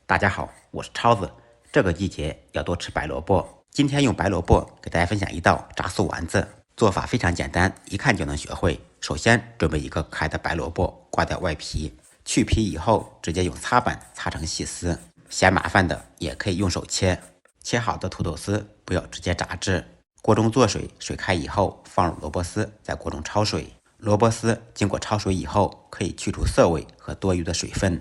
大家好，我是超子。这个季节要多吃白萝卜。今天用白萝卜给大家分享一道炸酥丸子，做法非常简单，一看就能学会。首先准备一个可爱的白萝卜，刮掉外皮，去皮以后直接用擦板擦成细丝。嫌麻烦的也可以用手切。切好的土豆丝不要直接炸至。锅中做水，水开以后放入萝卜丝，在锅中焯水。萝卜丝经过焯水以后，可以去除涩味和多余的水分。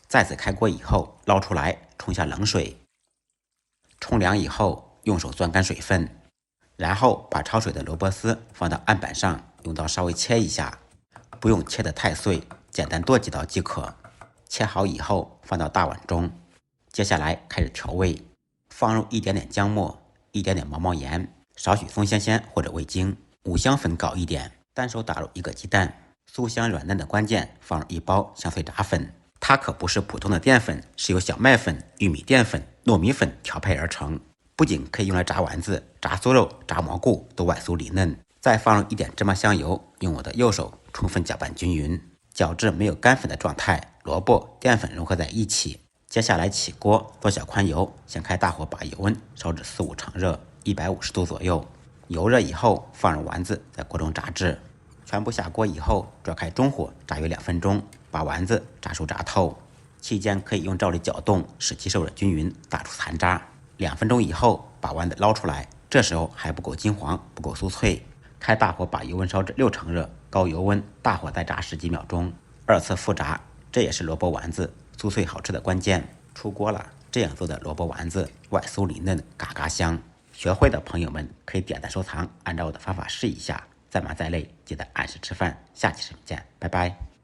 再次开锅以后，捞出来，冲下冷水，冲凉以后，用手攥干水分，然后把焯水的萝卜丝放到案板上，用刀稍微切一下，不用切得太碎，简单剁几刀即可。切好以后，放到大碗中。接下来开始调味，放入一点点姜末，一点点毛毛盐，少许松鲜鲜或者味精，五香粉搞一点，单手打入一个鸡蛋，酥香软嫩的关键放入一包香脆炸粉。它可不是普通的淀粉，是由小麦粉、玉米淀粉、糯米粉调配而成，不仅可以用来炸丸子、炸酥肉、炸蘑菇，都外酥里嫩。再放入一点芝麻香油，用我的右手充分搅拌均匀，搅至没有干粉的状态，萝卜、淀粉融合在一起。接下来起锅，做小宽油，先开大火把油温烧至4、5成热，150度左右。油热以后，放入丸子，在锅中炸至。全部下锅以后，转开中火炸约2分钟，把丸子炸熟炸透。期间可以用罩里搅动，使其受热均匀，打出残渣。2分钟以后，把丸子捞出来，这时候还不够金黄，不够酥脆。开大火把油温烧至6成热，高油温，大火再炸10几秒钟，2次复炸。这也是萝卜丸子酥脆好吃的关键。出锅了，这样做的萝卜丸子外酥里嫩，嘎嘎香。学会的朋友们可以点赞收藏，按照我的方法试一下。再忙再累，记得按时吃饭。下期视频见，拜拜。